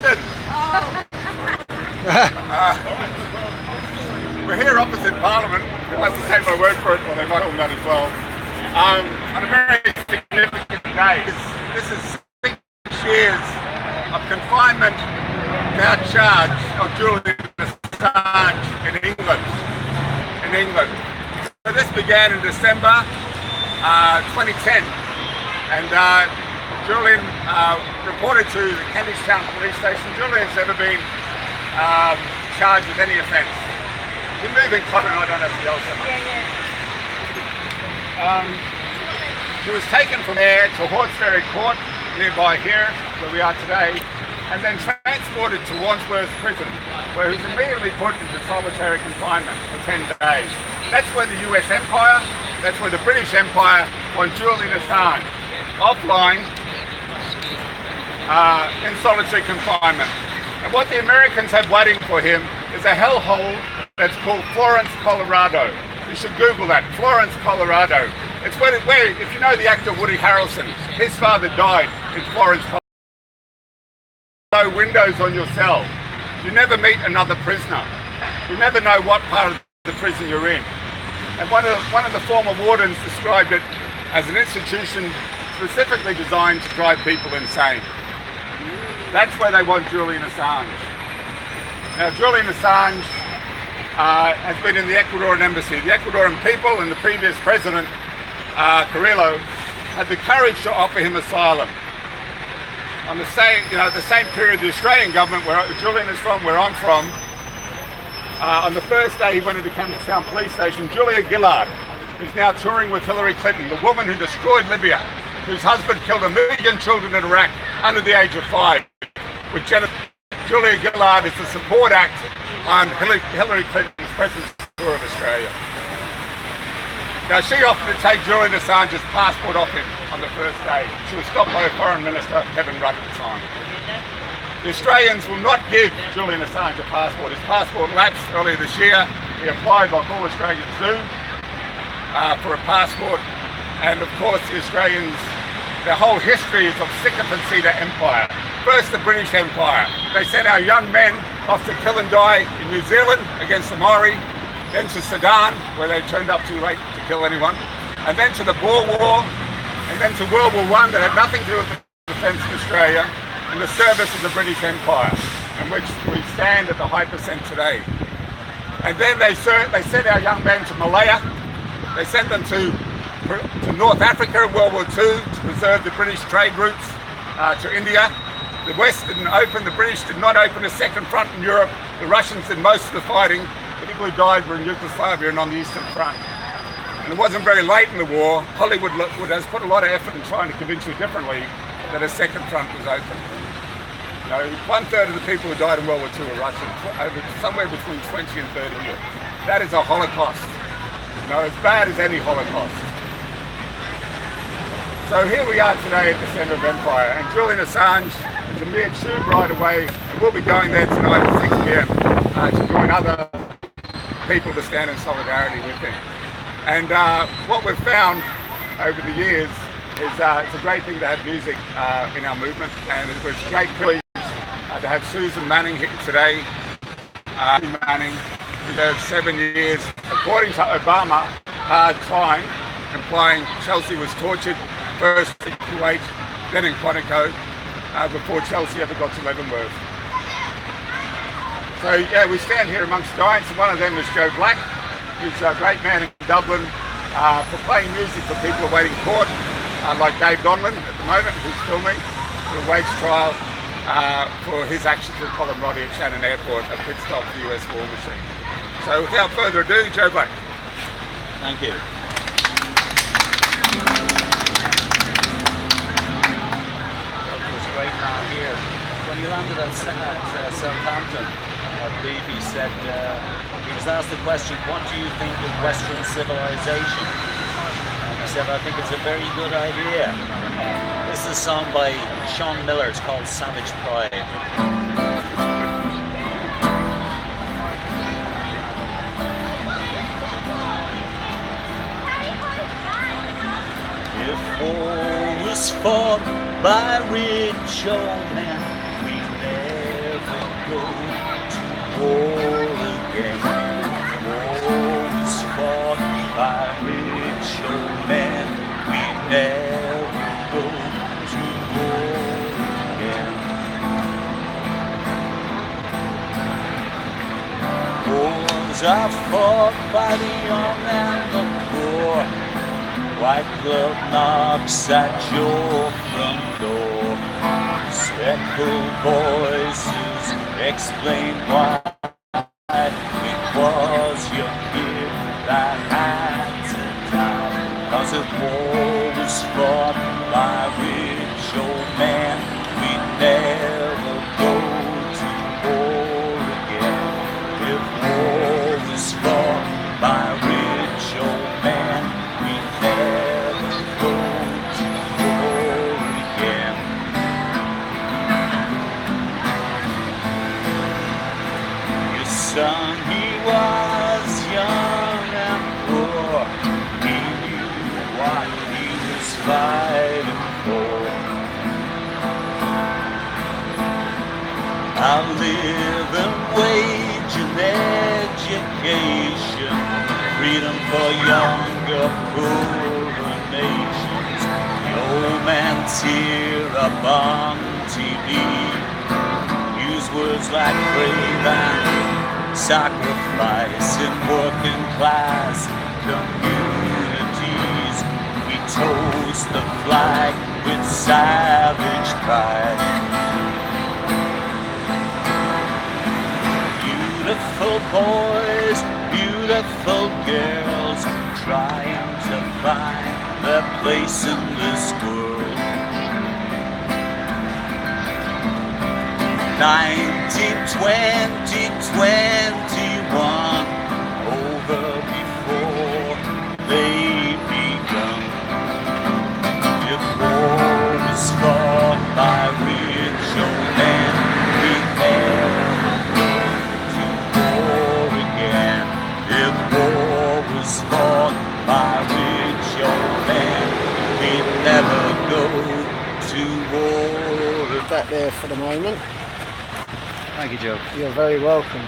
We're here opposite Parliament. You'll have to take my word for it, or they might all that as well. On a very significant day. This is 6 years of confinement without charge of Julian Assange in England. So this began in December 2010, and Julian reported to the Kentish Town Police Station. Julian's never been charged with any offence. You're moving cotton, I don't have to yell so much. He was taken from there to Hawkesbury Court, nearby here, where we are today, and then transported to Wandsworth Prison, where he was immediately put into solitary confinement for 10 days. That's where the US Empire, that's where the British Empire want Julian Assange, offline, in solitary confinement. And what the Americans have waiting for him is a hellhole that's called Florence, Colorado. You should Google that, Florence, Colorado. It's where, if you know the actor Woody Harrelson, his father died in Florence, Colorado. No windows on your cell. You never meet another prisoner. You never know what part of the prison you're in. And one of the former wardens described it as an institution specifically designed to drive people insane. That's where they want Julian Assange. Now, Julian Assange has been in the Ecuadorian embassy. The Ecuadorian people and the previous president, Carrillo, had the courage to offer him asylum. On the same period, the Australian government, where Julian is from, where I'm from, on the first day he went into Kentish Town Police Station, Julia Gillard, who's now touring with Hillary Clinton, the woman who destroyed Libya, whose husband killed 1 million children in Iraq under the age of 5. With Julia Gillard is the support act on Hillary Clinton's president's tour of Australia. Now, she offered to take Julian Assange's passport off him on the first day. She was stopped by Foreign Minister Kevin Rudd at the time. The Australians will not give Julian Assange a passport. His passport lapsed earlier this year. He applied like all Australians do for a passport. And of course, the Australians, their whole history is of sycophancy to empire. First, the British Empire. They sent our young men off to kill and die in New Zealand against the Maori, then to Sudan, where they turned up too late to kill anyone, and then to the Boer War, and then to World War I that had nothing to do with the defence of Australia, and the service of the British Empire, in which we stand at the high percent today. And then they sent our young men to Malaya. They sent them to North Africa in World War II to preserve the British trade routes to India. The West didn't open, the British did not open a second front in Europe. The Russians did most of the fighting. The people who died were in Yugoslavia and on the Eastern Front. And it wasn't very late in the war. Hollywood has put a lot of effort in trying to convince you differently that a second front was open. You know, 1/3 of the people who died in World War II were Russian, somewhere between 20 and 30 years. That is a Holocaust. You know, as bad as any Holocaust. So here we are today at the centre of empire, and Julian Assange is a mere tube ride away, and we'll be going there tonight at 6 p.m. To join other people to stand in solidarity with him. And what we've found over the years is it's a great thing to have music in our movement, and it was a great privilege to have Susan Manning here today. Manning, who served 7 years, according to Obama, hard time, implying Chelsea was tortured, first in Kuwait, then in Quantico, before Chelsea ever got to Leavenworth. So yeah, we stand here amongst giants, and one of them is Joe Black, who's a great man in Dublin for playing music for people awaiting court, like Dave Donlan at the moment, who's filming for a wage trial for his actions with Colin Roddy at Shannon Airport, a pit stop for the US war machine. So without further ado, Joe Black. Thank you. Right now here, when he landed at Southampton, I believe he said, he was asked the question, what do you think of Western civilization? And he said, I think it's a very good idea. This is a song by Sean Miller, it's called Savage Pride. If all was fought by rich old men, we go to war again. War was fought by rich old men. We never go to war again. Wars are fought by the young and the poor. White glove knocks at your front door. Speckled voices explain why it was your kid that had to die. 'Cause if war was fought by rich old men, we'd never go to war again. If war was fought by rich old men, we'd never go to war again. Your son, he was young and poor. He knew what he was fighting for. I'll live and wage an education, freedom for younger, poorer nations. The old man tear up on TV, use words like brave and sacrifice in working class communities. We toast the flag with savage pride. Beautiful boys, beautiful girls, trying to find their place in this world. 1920, 21, over before they begun. If war was fought by rich old men, we never go to war again. If war was fought by rich old men, we'd never go to war. Back there for the moment. Thank you, Joe. You're very welcome.